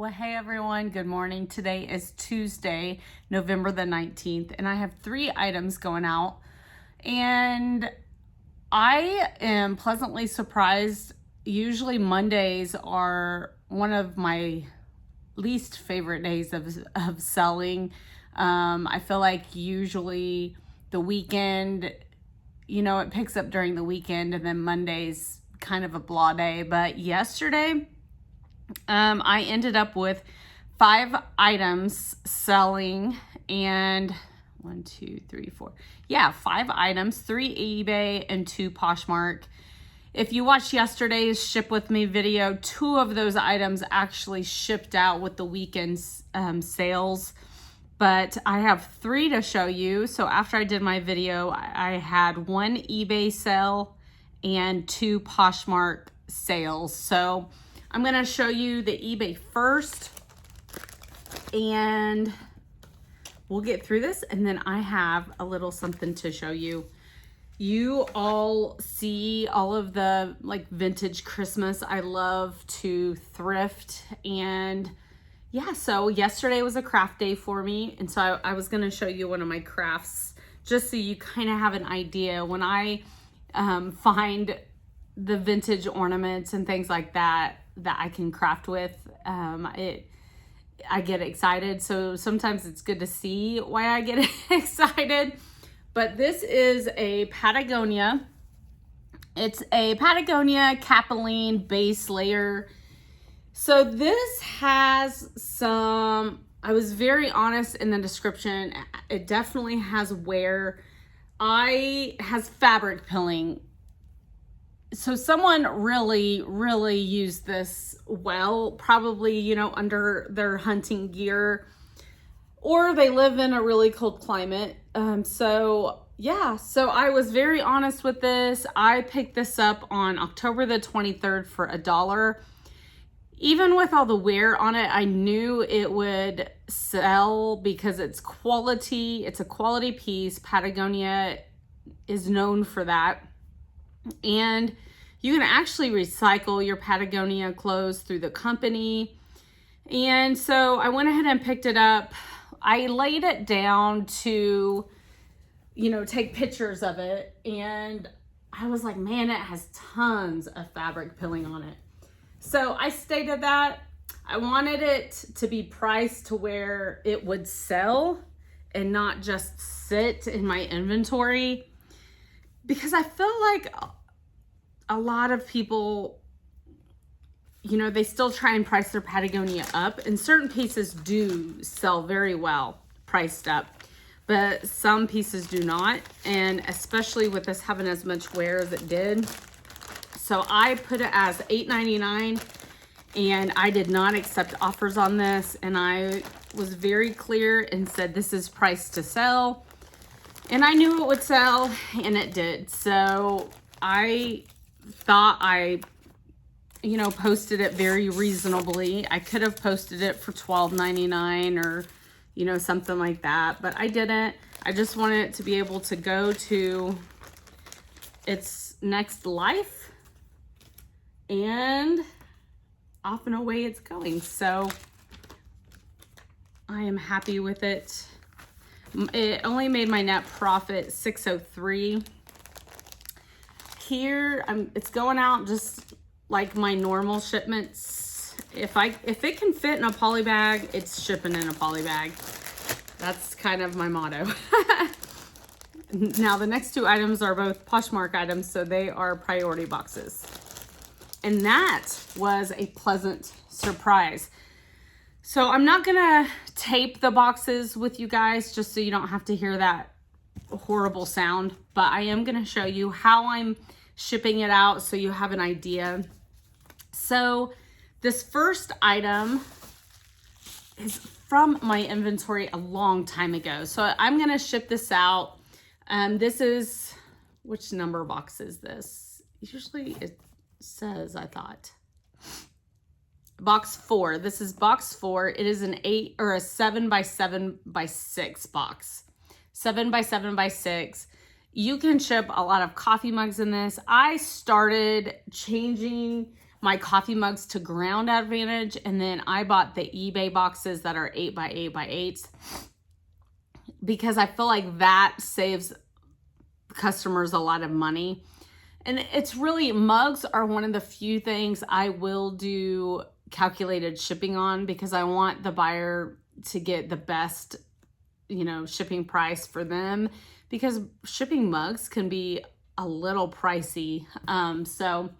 Well, hey everyone, good morning. Today is Tuesday, November the 19th, and I have 3 items going out. And I am pleasantly surprised. Usually Mondays are one of my least favorite days of selling. I feel like usually the weekend, it picks up during the weekend, and then Monday's kind of a blah day. But yesterday, I ended up with 5 items selling, and 1, 2, 3, 4. Yeah, 5 items, 3 eBay and 2 Poshmark. If you watched yesterday's Ship With Me video, 2 of those items actually shipped out with the weekend's sales. But I have 3 to show you. So after I did my video, I had 1 eBay sale and 2 Poshmark sales. So I'm going to show you the eBay first, and we'll get through this, and then I have a little something to show you. You all see all of the vintage Christmas. I love to thrift, and yeah, so yesterday was a craft day for me, and so I was going to show you one of my crafts just so you kind of have an idea. When I find the vintage ornaments and things like that I can craft with, I get excited. So sometimes it's good to see why I get excited. But this is a Patagonia. It's a Patagonia Capilene base layer. So this has some, I was very honest in the description. It definitely has wear. Has fabric pilling. So someone really used this well, probably, under their hunting gear, or they live in a really cold climate. So I was very honest with this. I picked this up on October the 23rd for $1. Even with all the wear on it, I knew it would sell because it's quality. It's a quality piece. Patagonia is known for that. And you can actually recycle your Patagonia clothes through the company. And so I went ahead and picked it up. I laid it down to, take pictures of it. And I was like, man, it has tons of fabric pilling on it. So I stated that I wanted it to be priced to where it would sell and not just sit in my inventory. Because I feel like a lot of people, they still try and price their Patagonia up, and certain pieces do sell very well priced up, but some pieces do not, and especially with this having as much wear as it did. So I put it as $8.99, and I did not accept offers on this, and I was very clear and said this is priced to sell. And I knew it would sell, and it did. So I thought I, posted it very reasonably. I could have posted it for $12.99 or, something like that, but I didn't. I just wanted it to be able to go to its next life, and off and away it's going. So I am happy with it. It only made my net profit $603. Here, it's going out just like my normal shipments. If it can fit in a poly bag, it's shipping in a poly bag. That's kind of my motto. Now, the next 2 items are both Poshmark items, so they are priority boxes. And that was a pleasant surprise. So I'm not gonna tape the boxes with you guys just so you don't have to hear that horrible sound, but I am gonna show you how I'm shipping it out so you have an idea. So this first item is from my inventory a long time ago. So I'm gonna ship this out. This is, which number box is this? Usually it says, I thought. Box 4. This is box 4. It is an 8 or a 7 by 7 by 6 box. 7 by 7 by 6. You can ship a lot of coffee mugs in this. I started changing my coffee mugs to Ground Advantage, and then I bought the eBay boxes that are 8 by 8 by 8s because I feel like that saves customers a lot of money. And it's really, mugs are one of the few things I will do calculated shipping on because I want the buyer to get the best, you know, shipping price for them, because shipping mugs can be a little pricey. So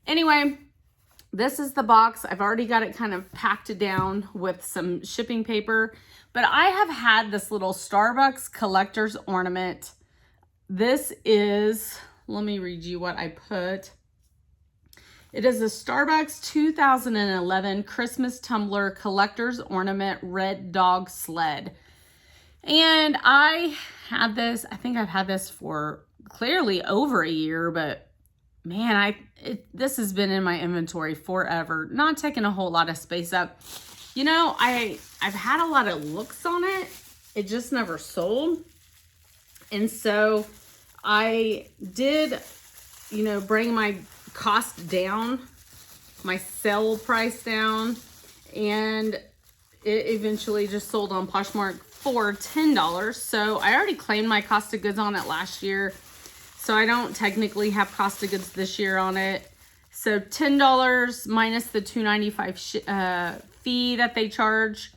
anyway, this is the box. I've already got it kind of packed down with some shipping paper, but I have had this little Starbucks collector's ornament. This is, let me read you what I put. It is a Starbucks 2011 Christmas Tumbler Collector's Ornament Red Dog Sled. And I had this, I think I've had this for clearly over a year, but man, this has been in my inventory forever, not taking a whole lot of space up. You know, I've had a lot of looks on it. It just never sold. And so I did, you know, bring my cost down, my sell price down, and it eventually just sold on Poshmark for $10. So I already claimed my cost of goods on it last year, so I don't technically have cost of goods this year on it. So $10 minus the $2.95 fee that they charge,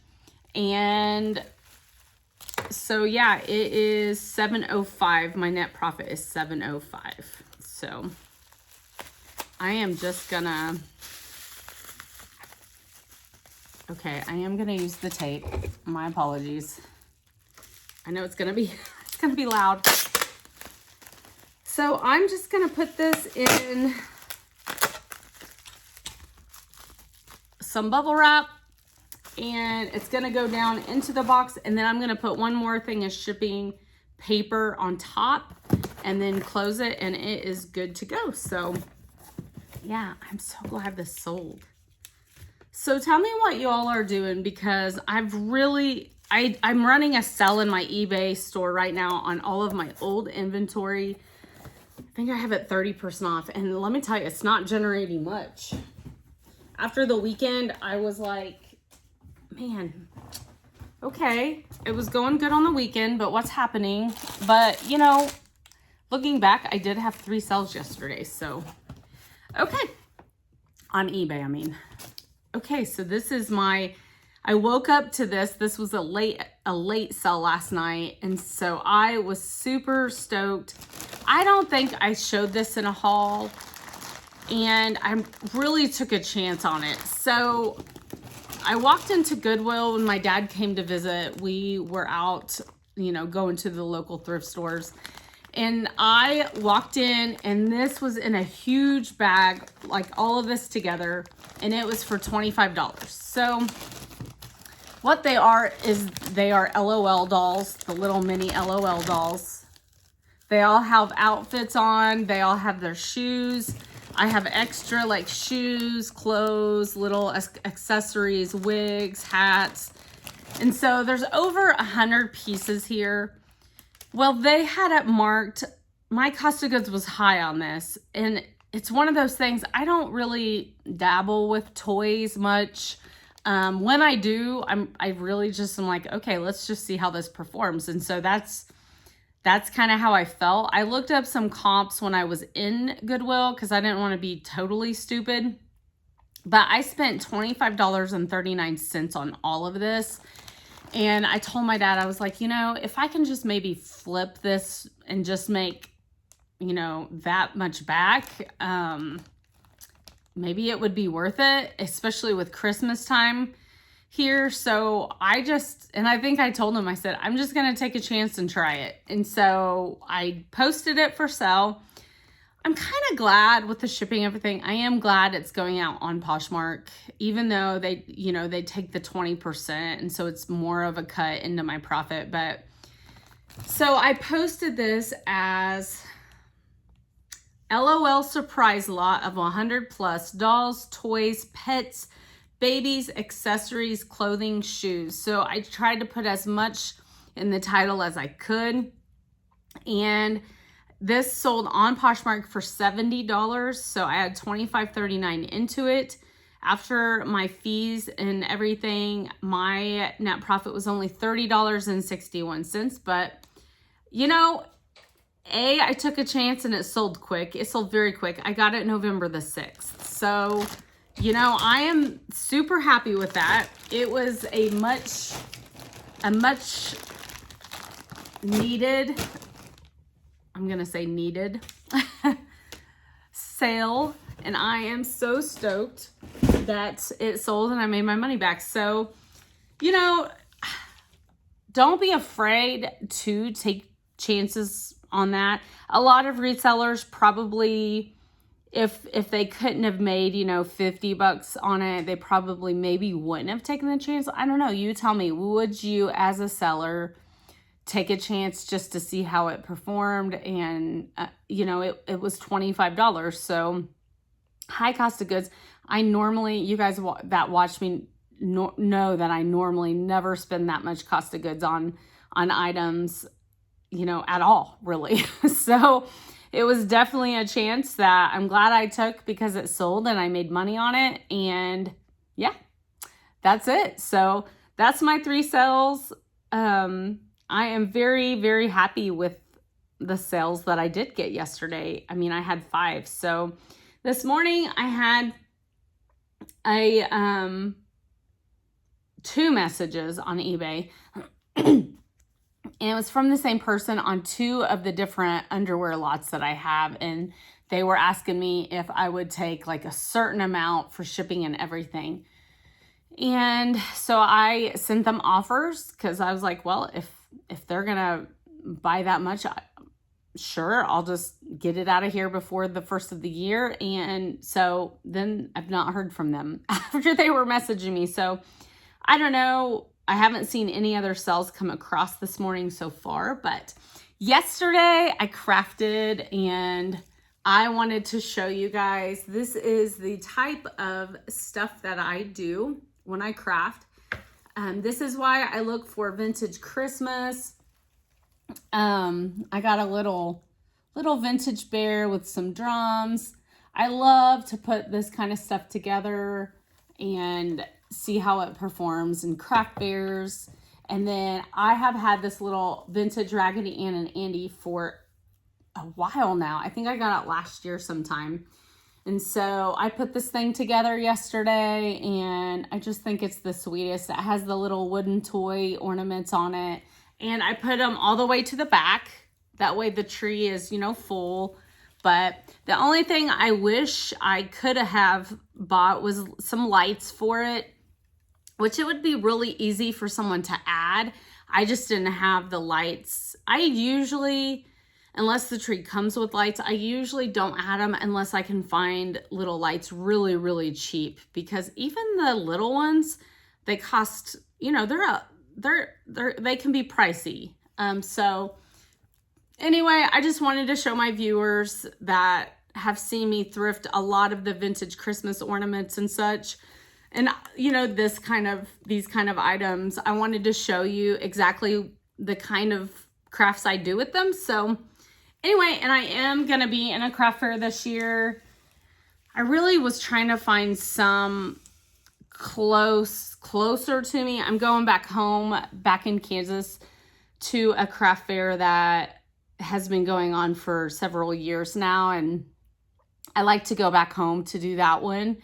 and so yeah, it is $7.05. My net profit is $7.05. So I am just gonna, okay, I am gonna use the tape. My apologies. I know it's gonna be loud. So I'm just gonna put this in some bubble wrap, and it's gonna go down into the box, and then I'm gonna put one more thing of shipping paper on top and then close it, and it is good to go. So yeah, I'm so glad this sold. So tell me what you all are doing, because I'm running a sell in my eBay store right now on all of my old inventory. I think I have it 30% off, and let me tell you, it's not generating much. After the weekend, I was like, man, okay, it was going good on the weekend, but what's happening? But, you know, looking back, I did have 3 sales yesterday, so, okay, on eBay, I mean. Okay, so this is I woke up to this. This was a late sell last night, and so I was super stoked. I don't think I showed this in a haul, and I really took a chance on it. So I walked into Goodwill when my dad came to visit. We were out, you know, going to the local thrift stores, and I walked in, and this was in a huge bag, like all of this together, and it was for $25. So what they are is they are LOL dolls, the little mini LOL dolls. They all have outfits on. They all have their shoes. I have extra like shoes, clothes, little accessories, wigs, hats. And so there's over 100 pieces here. Well, they had it marked. My cost of goods was high on this. And it's one of those things, I don't really dabble with toys much. When I do, I really just am like, okay, let's just see how this performs. And so that's kind of how I felt. I looked up some comps when I was in Goodwill because I didn't want to be totally stupid. But I spent $25.39 on all of this. And I told my dad, I was like, you know, if I can just maybe flip this and just make, you know, that much back, maybe it would be worth it, especially with Christmas time here. So I think I told him, I said, I'm just going to take a chance and try it. And so I posted it for sale. I'm kind of glad with the shipping and everything. I am glad it's going out on Poshmark, even though they, you know, they take the 20%. And so it's more of a cut into my profit. But so I posted this as LOL surprise lot of 100 plus dolls, toys, pets, babies, accessories, clothing, shoes. So I tried to put as much in the title as I could. And This sold on Poshmark for $70, so I had $25.39 into it. After my fees and everything, my net profit was only $30.61. But, you know, I took a chance and it sold quick. It sold very quick. I got it November the 6th. So, you know, I am super happy with that. It was a much needed, I'm going to say needed sale. And I am so stoked that it sold and I made my money back. So, you know, don't be afraid to take chances on that. A lot of resellers probably, if they couldn't have made, you know, $50 on it, they probably maybe wouldn't have taken the chance. I don't know. You tell me, would you as a seller take a chance just to see how it performed? And, you know, it was $25. So high cost of goods. I normally, you guys that watch me know that I normally never spend that much cost of goods on items, you know, at all, really. So it was definitely a chance that I'm glad I took because it sold and I made money on it. And yeah, that's it. So that's my 3 sales. I am very, very happy with the sales that I did get yesterday. I mean, I had 5. So this morning I had a 2 messages on eBay. And it was from the same person on 2 of the different underwear lots that I have. And they were asking me if I would take like a certain amount for shipping and everything. And so I sent them offers because I was like, well, if they're going to buy that much, sure, I'll just get it out of here before the first of the year. And so then I've not heard from them after they were messaging me. So I don't know. I haven't seen any other sales come across this morning so far, but yesterday I crafted and I wanted to show you guys. This is the type of stuff that I do when I craft. This is why I look for vintage Christmas. I got a little vintage bear with some drums. I love to put this kind of stuff together and see how it performs in craft fairs. And then I have had this little vintage Raggedy Ann and Andy for a while now. I think I got it last year sometime. And so I put this thing together yesterday and I just think it's the sweetest. It has the little wooden toy ornaments on it. And I put them all the way to the back. That way the tree is, you know, full. But the only thing I wish I could have bought was some lights for it, which it would be really easy for someone to add. I just didn't have the lights. I usually, unless the tree comes with lights, I usually don't add them unless I can find little lights really, really cheap. Because even the little ones, they cost, you know, they can be pricey. So anyway, I just wanted to show my viewers that have seen me thrift a lot of the vintage Christmas ornaments and such. And, you know, these kind of items, I wanted to show you exactly the kind of crafts I do with them. So anyway, and I am going to be in a craft fair this year. I really was trying to find some closer to me. I'm going back home, back in Kansas, to a craft fair that has been going on for several years now. And I like to go back home to do that one.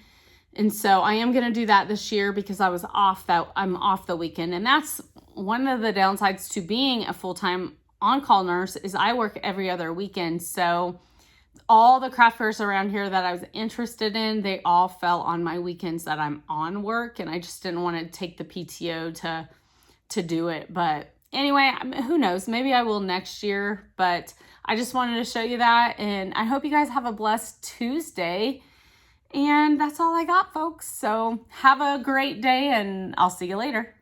And so I am going to do that this year because I'm off the weekend. And that's one of the downsides to being a full-time on-call nurse is I work every other weekend. So all the craft fairs around here that I was interested in, they all fell on my weekends that I'm on work. And I just didn't want to take the PTO to do it. But anyway, who knows? Maybe I will next year. But I just wanted to show you that. And I hope you guys have a blessed Tuesday. And that's all I got, folks. So have a great day and I'll see you later.